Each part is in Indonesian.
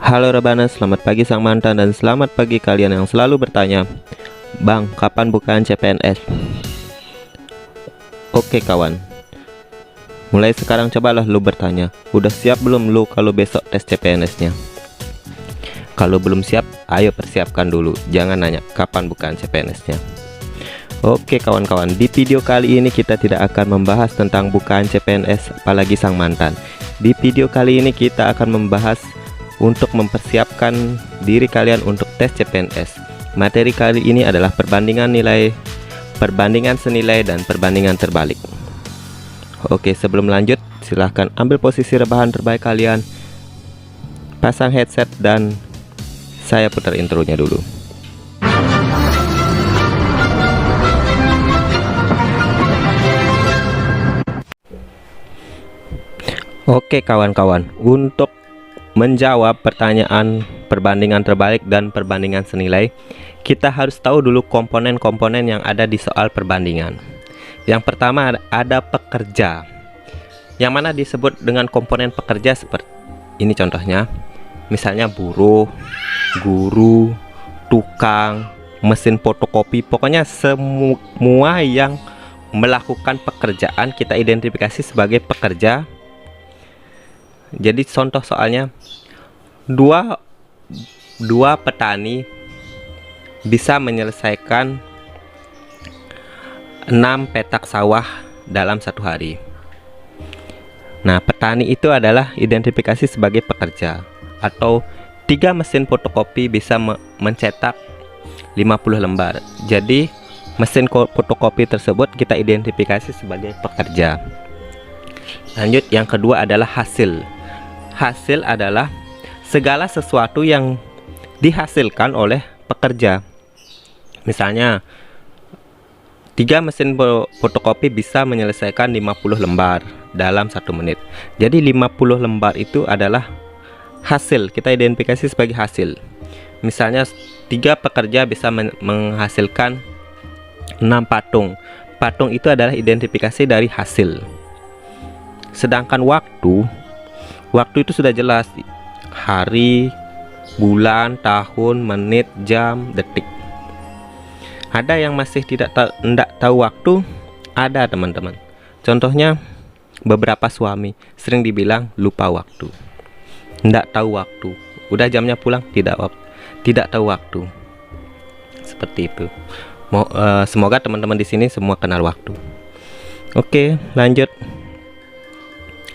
Halo Rebana, selamat pagi sang mantan dan selamat pagi kalian yang selalu bertanya, Bang, kapan bukaan CPNS? Oke kawan, mulai sekarang cobalah lu bertanya, udah siap belum lu kalau besok tes CPNS-nya? Kalau belum siap, ayo persiapkan dulu, jangan nanya kapan bukaan CPNS-nya. Oke kawan-kawan, di video kali ini kita tidak akan membahas tentang bukaan CPNS, apalagi sang mantan. Di video kali ini kita akan membahas untuk mempersiapkan diri kalian untuk tes CPNS. Materi kali ini adalah perbandingan nilai, perbandingan senilai, dan perbandingan terbalik. Oke, sebelum lanjut, silahkan ambil posisi rebahan terbaik kalian, pasang headset, dan saya putar intronya dulu. Oke kawan-kawan, untuk menjawab pertanyaan perbandingan terbalik dan perbandingan senilai, kita harus tahu dulu komponen-komponen yang ada di soal perbandingan. Yang pertama ada pekerja, yang mana disebut dengan komponen pekerja seperti ini contohnya, misalnya buruh, guru, tukang, mesin fotokopi, pokoknya semua yang melakukan pekerjaan kita identifikasi sebagai pekerja. Jadi contoh soalnya, dua petani bisa menyelesaikan 6 petak sawah dalam satu hari. Nah, petani itu adalah identifikasi sebagai pekerja. Atau 3 mesin fotokopi bisa mencetak 50 lembar. Jadi mesin fotokopi tersebut kita identifikasi sebagai pekerja. Lanjut, yang kedua adalah hasil. Hasil adalah segala sesuatu yang dihasilkan oleh pekerja. Misalnya 3 mesin fotokopi bisa menyelesaikan 50 lembar dalam 1 menit. Jadi 50 lembar itu adalah hasil, kita identifikasi sebagai hasil. Misalnya 3 pekerja bisa menghasilkan 6 patung. Patung itu adalah identifikasi dari hasil. Sedangkan waktu itu sudah jelas, hari, bulan, tahun, menit, jam, detik. Ada yang masih tidak tahu waktu, ada teman-teman. Contohnya beberapa suami sering dibilang lupa waktu, tidak tahu waktu, udah jamnya pulang, tidak tahu waktu. Seperti itu. Semoga teman-teman di sini semua kenal waktu. Oke, lanjut.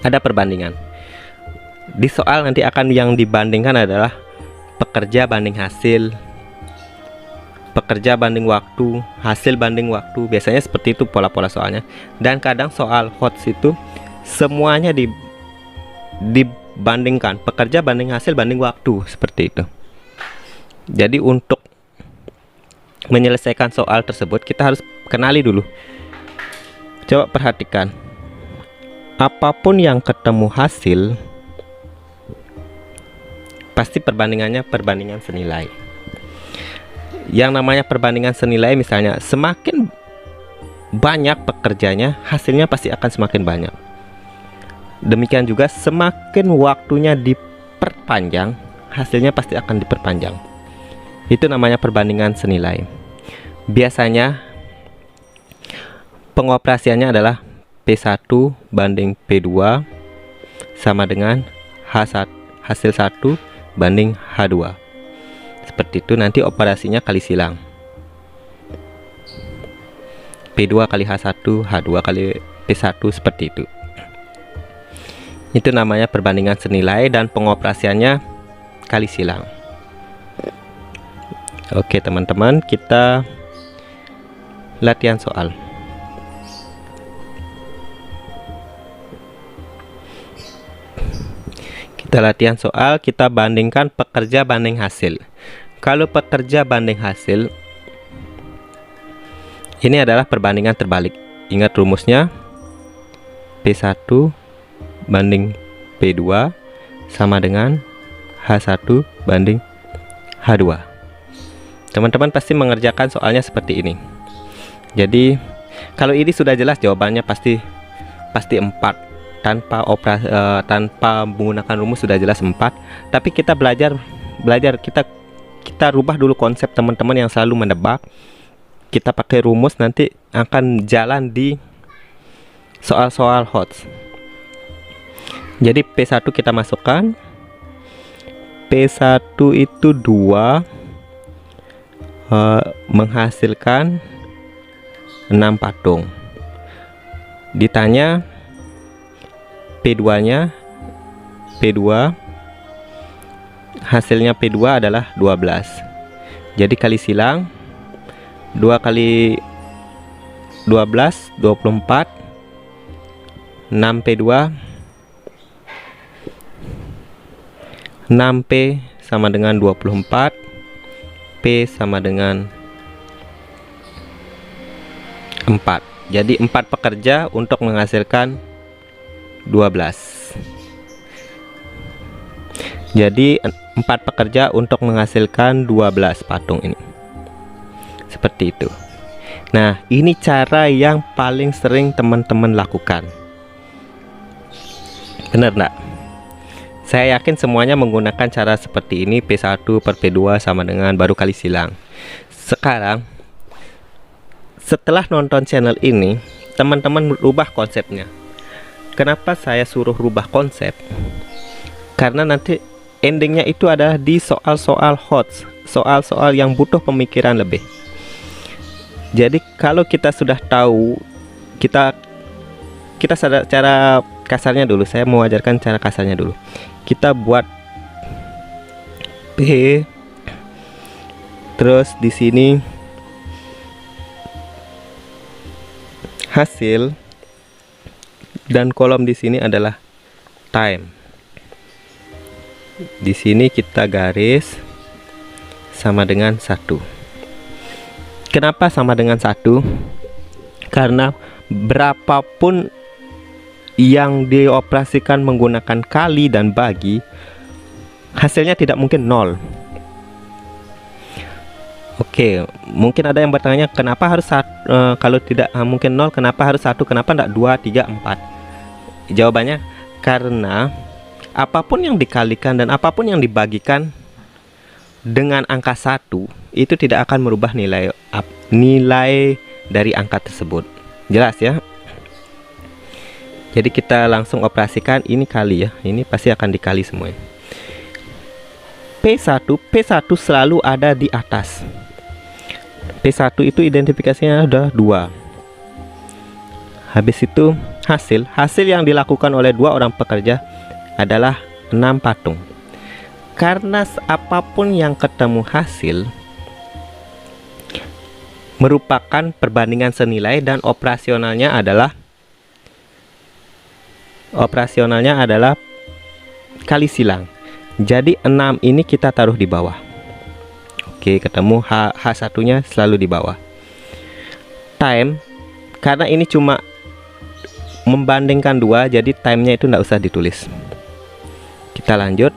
Ada perbandingan. Di soal nanti akan yang dibandingkan adalah pekerja banding hasil, pekerja banding waktu, hasil banding waktu. Biasanya seperti itu pola-pola soalnya. Dan kadang soal HOTS itu semuanya dibandingkan, pekerja banding hasil banding waktu, seperti itu. Jadi untuk menyelesaikan soal tersebut kita harus kenali dulu. Coba perhatikan, apapun yang ketemu hasil pasti perbandingannya perbandingan senilai. Yang namanya perbandingan senilai, misalnya semakin banyak pekerjanya, hasilnya pasti akan semakin banyak. Demikian juga semakin waktunya diperpanjang, hasilnya pasti akan diperpanjang. Itu namanya perbandingan senilai. Biasanya pengoperasiannya adalah P1 banding P2 sama dengan hasil 1 banding H2. Seperti itu, nanti operasinya kali silang. P2 kali H1, H2 kali P1, seperti itu. Itu namanya perbandingan senilai dan pengoperasiannya kali silang. Oke teman-teman, kita latihan soal. Kita latihan soal, kita bandingkan pekerja banding hasil. Kalau pekerja banding hasil, ini adalah perbandingan terbalik. Ingat rumusnya, P1 banding P2 sama dengan H1 banding H2. Teman-teman pasti mengerjakan soalnya seperti ini. Jadi kalau ini sudah jelas jawabannya pasti 4. tanpa menggunakan rumus sudah jelas 4. Tapi kita belajar kita rubah dulu konsep teman-teman yang selalu menebak. Kita pakai rumus, nanti akan jalan di soal-soal HOTS. Jadi P1 kita masukkan. P1 itu 2 menghasilkan 6 patung. Ditanya P2-nya, P2 hasilnya P2 adalah 12. Jadi kali silang 2 kali 12 24, 6 P2, 6 P sama dengan 24, P sama dengan 4. Jadi 4 pekerja untuk menghasilkan 12. Jadi 4 pekerja untuk menghasilkan 12 patung ini. Seperti itu. Nah, ini cara yang paling sering teman-teman lakukan. Benar enggak? Saya yakin semuanya menggunakan cara seperti ini. P1 per P2 sama dengan baru kali silang. Sekarang setelah nonton channel ini, teman-teman rubah konsepnya. Kenapa saya suruh rubah konsep? Karena nanti endingnya itu adalah di soal-soal HOTS, soal-soal yang butuh pemikiran lebih. Jadi kalau kita sudah tahu, kita cara kasarnya dulu. Saya mau ajarkan cara kasarnya dulu. Kita buat P, terus di sini hasil, dan kolom di sini adalah time. Di sini kita garis sama dengan 1. Kenapa sama dengan 1? Karena berapapun yang dioperasikan menggunakan kali dan bagi, hasilnya tidak mungkin 0. Oke, mungkin ada yang bertanya kenapa harus kalau tidak mungkin 0, kenapa harus 1, kenapa tidak 2, 3, 4? Jawabannya karena apapun yang dikalikan dan apapun yang dibagikan dengan angka 1 itu tidak akan merubah nilai dari angka tersebut. Jelas ya? Jadi kita langsung operasikan ini kali ya. Ini pasti akan dikali semuanya. P1 selalu ada di atas. P1 itu identifikasinya udah 2. Habis itu hasil yang dilakukan oleh 2 orang pekerja adalah 6 patung. Karena apapun yang ketemu hasil merupakan perbandingan senilai dan operasionalnya adalah kali silang. Jadi 6 ini kita taruh di bawah. Oke, ketemu H1 nya selalu di bawah. Time, karena ini cuma membandingkan 2, jadi time-nya itu enggak usah ditulis. Kita lanjut.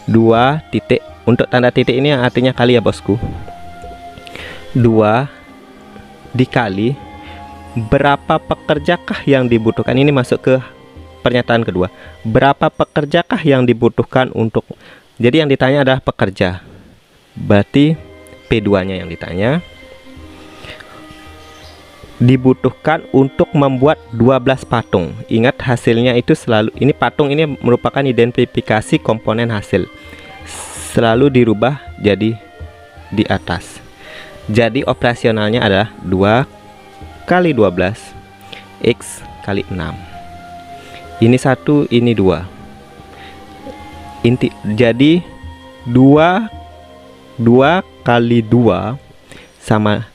2 titik. Untuk tanda titik ini artinya kali ya bosku. 2 dikali berapa pekerjakah yang dibutuhkan. Ini masuk ke pernyataan kedua. Berapa pekerjakah yang dibutuhkan untuk, jadi yang ditanya adalah pekerja. Berarti P2-nya yang ditanya. Dibutuhkan untuk membuat 12 patung. Ingat hasilnya itu selalu, ini patung ini merupakan identifikasi komponen hasil, selalu dirubah jadi di atas. Jadi operasionalnya adalah 2 kali 12 X kali 6. Ini 1, ini 2. Jadi 2 kali 2 sama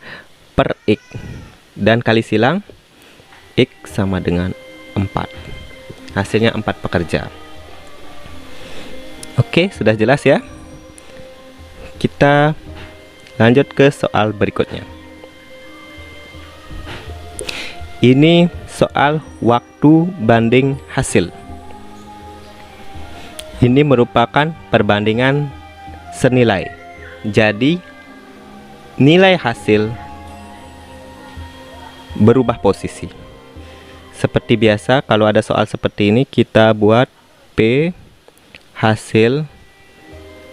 per X, dan kali silang X sama dengan 4. Hasilnya 4 pekerja. Oke, sudah jelas ya. Kita lanjut ke soal berikutnya. Ini soal waktu banding hasil. Ini merupakan perbandingan senilai. Jadi nilai hasil berubah posisi. Seperti biasa, kalau ada soal seperti ini kita buat P hasil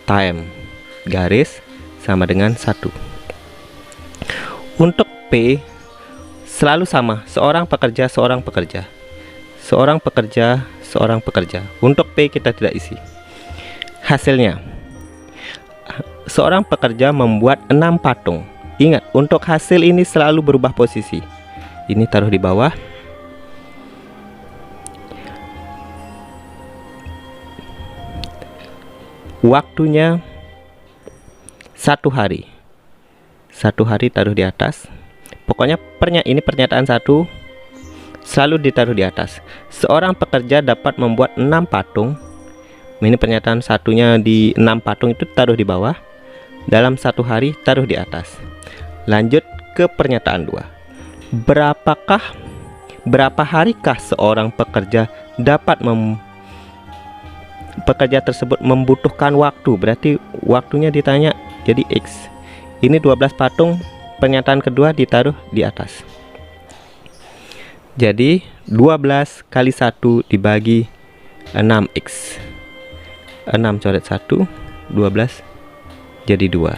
time garis sama dengan 1. Untuk P selalu sama, seorang pekerja, seorang pekerja, seorang pekerja, seorang pekerja. Untuk P kita tidak isi. Hasilnya, seorang pekerja membuat 6 patung. Ingat, untuk hasil ini selalu berubah posisi. Ini taruh di bawah. Waktunya 1 hari. 1 hari taruh di atas. Pokoknya ini pernyataan 1 selalu ditaruh di atas. Seorang pekerja dapat membuat 6 patung. Ini pernyataan satunya di 6 patung itu taruh di bawah. Dalam 1 hari taruh di atas. Lanjut ke pernyataan 2. Berapa harikah seorang pekerja dapat pekerja tersebut membutuhkan waktu? Berarti waktunya ditanya jadi X. Ini 12 patung, pernyataan kedua ditaruh di atas. Jadi 12 kali 1 dibagi 6X. 6 coret 1, 12 jadi 2.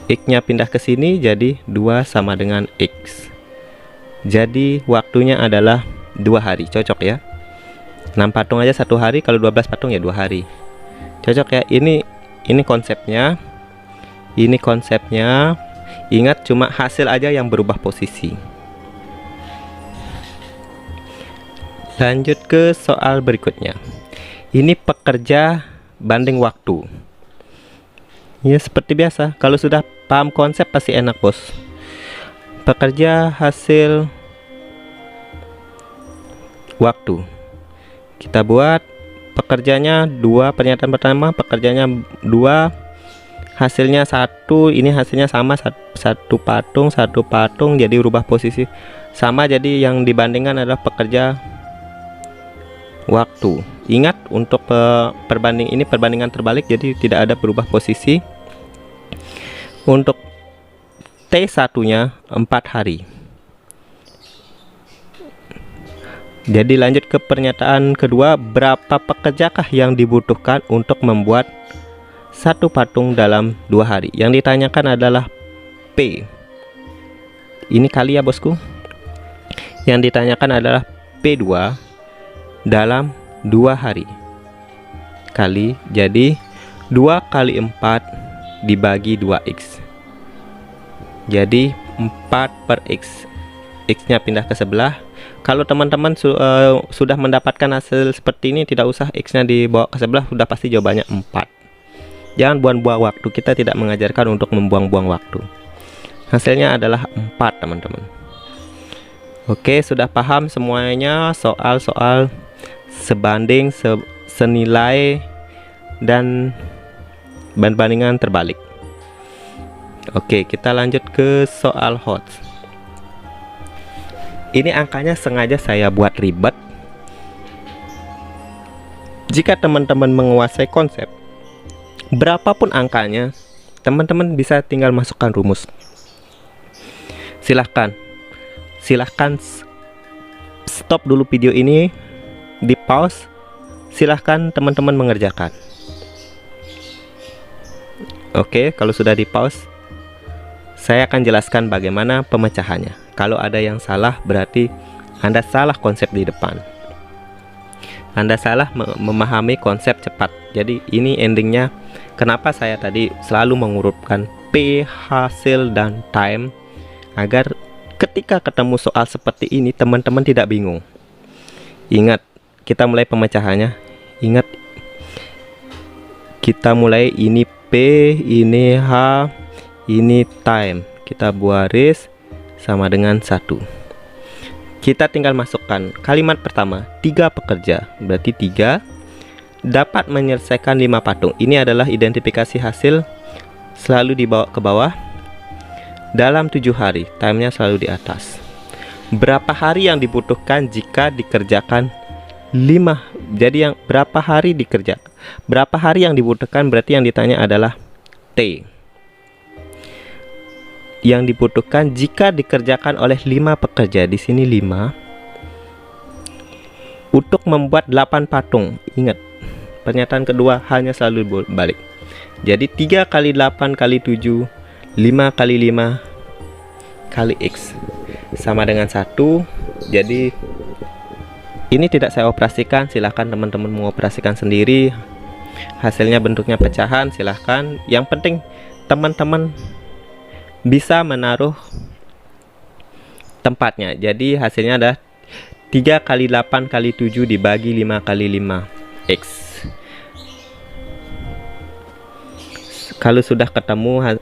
X nya pindah ke sini, jadi 2 sama dengan X. Jadi waktunya adalah 2 hari. Cocok ya, 6 patung aja 1 hari, kalau 12 patung ya 2 hari. Cocok ya. Ini konsepnya. Ini konsepnya. Ingat, cuma hasil aja yang berubah posisi. Lanjut ke soal berikutnya. Ini pekerja banding waktu. Ya seperti biasa, kalau sudah paham konsep pasti enak bos. Pekerja hasil waktu. Kita buat pekerjanya 2, pernyataan pertama pekerjanya 2, hasilnya 1. Ini hasilnya sama, 1 patung, jadi rubah posisi sama, jadi yang dibandingkan adalah pekerja waktu. Ingat, untuk perbandingan terbalik, jadi tidak ada berubah posisi. Untuk T1 nya 4 hari. Jadi lanjut ke pernyataan kedua. Berapa pekerjakah yang dibutuhkan untuk membuat 1 patung dalam 2 hari? Yang ditanyakan adalah P. Ini kali ya bosku. Yang ditanyakan adalah P2 dalam 2 hari kali, jadi 2 kali 4 dibagi 2X. Jadi 4 per X. X nya pindah ke sebelah. Kalau teman-teman sudah mendapatkan hasil seperti ini, tidak usah X nya dibawa ke sebelah, sudah pasti jawabannya 4. Jangan buang-buang waktu, kita tidak mengajarkan untuk membuang-buang waktu. Hasilnya adalah 4 teman-teman. Oke, sudah paham semuanya soal-soal sebanding, senilai, dan bandingan terbalik. Oke, kita lanjut ke soal hot. Ini angkanya sengaja saya buat ribet. Jika teman-teman menguasai konsep, berapapun angkanya, teman-teman bisa tinggal masukkan rumus. Silahkan stop dulu video ini, di pause, silahkan teman-teman mengerjakan. Oke, kalau sudah di pause, saya akan jelaskan bagaimana pemecahannya. Kalau ada yang salah, berarti Anda salah konsep di depan. Anda salah memahami konsep cepat. Jadi ini endingnya kenapa saya tadi selalu mengurutkan P, hasil, dan time, agar ketika ketemu soal seperti ini teman-teman tidak bingung. Ingat, kita mulai pemecahannya. Ingat, kita mulai ini P, ini H, ini time. Kita baris sama dengan 1. Kita tinggal masukkan kalimat pertama, 3 pekerja, berarti 3 dapat menyelesaikan 5 patung. Ini adalah identifikasi hasil, selalu dibawa ke bawah. Dalam 7 hari, time-nya selalu di atas. Berapa hari yang dibutuhkan jika dikerjakan 5? Jadi yang berapa hari dikerjakan? Berapa hari yang dibutuhkan, berarti yang ditanya adalah T. Yang dibutuhkan jika dikerjakan oleh 5 pekerja. Di sini 5. untuk membuat 8 patung. Ingat, pernyataan kedua hanya selalu balik. Jadi 3 kali 8 kali 7, 5 kali 5 kali X sama dengan 1. Jadi ini tidak saya operasikan, silahkan teman-teman mengoperasikan sendiri. Hasilnya bentuknya pecahan, silahkan. Yang penting teman-teman bisa menaruh tempatnya. Jadi hasilnya adalah 3 kali 8 kali 7 dibagi 5 kali 5 X. Kalau sudah ketemu,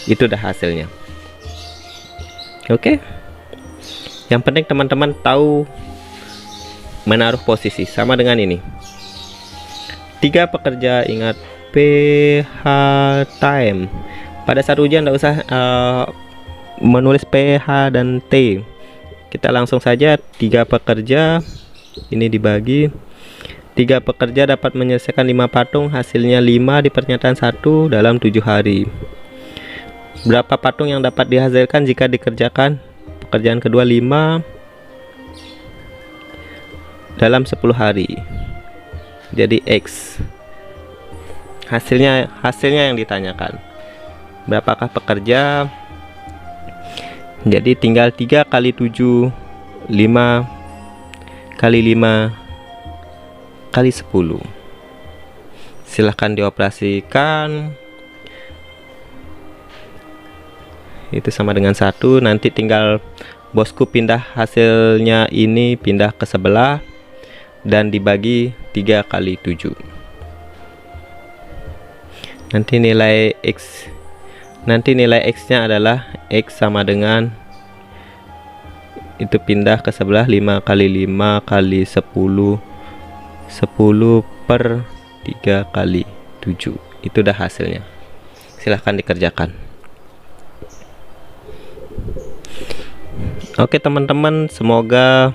itu dah hasilnya. Oke. Yang penting teman-teman tahu menaruh posisi. Sama dengan ini. 3 pekerja, ingat PH time. Pada saat ujian tidak usah menulis PH dan T. Kita langsung saja 3 pekerja ini dibagi 3 pekerja dapat menyelesaikan 5 patung, hasilnya 5 di pernyataan 1 dalam 7 hari. Berapa patung yang dapat dihasilkan jika dikerjakan pekerjaan kedua? 5 dalam 10 hari. Jadi X. Hasilnya yang ditanyakan. Berapakah pekerja? Jadi tinggal 3 kali 7, 5 kali 5 kali 10. Silahkan dioperasikan. Itu sama dengan 1. Nanti tinggal bosku pindah hasilnya ini pindah ke sebelah dan dibagi 3 kali 7. Nanti nilai X nya adalah X sama dengan itu pindah ke sebelah 5 kali 5 kali 10 per 3 kali 7. Itu dah hasilnya. Silahkan dikerjakan. Oke teman-teman, semoga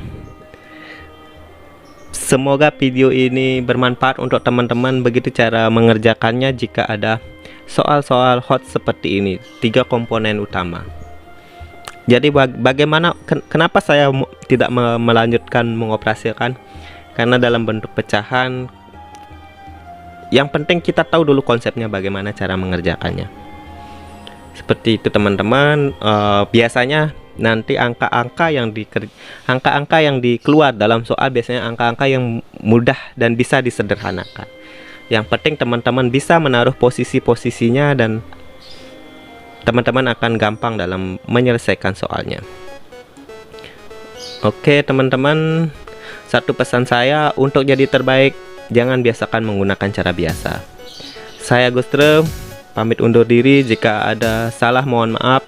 video ini bermanfaat untuk teman-teman. Begitu cara mengerjakannya jika ada soal-soal hot seperti ini. 3 komponen utama. Jadi bagaimana, kenapa saya tidak melanjutkan mengoperasikan? Karena dalam bentuk pecahan, yang penting kita tahu dulu konsepnya, bagaimana cara mengerjakannya. Seperti itu teman-teman. Biasanya nanti angka-angka yang dikeluar dalam soal biasanya angka-angka yang mudah dan bisa disederhanakan. Yang penting teman-teman bisa menaruh posisi-posisinya dan teman-teman akan gampang dalam menyelesaikan soalnya. Oke teman-teman, satu pesan saya, untuk jadi terbaik jangan biasakan menggunakan cara biasa. Saya Gustre pamit undur diri. Jika ada salah mohon maaf.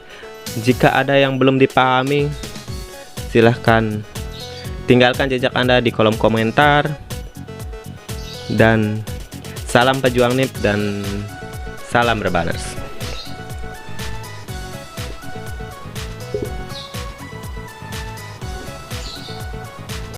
Jika ada yang belum dipahami, silahkan tinggalkan jejak Anda di kolom komentar. Dan salam pejuang NIP dan salam Rebanners.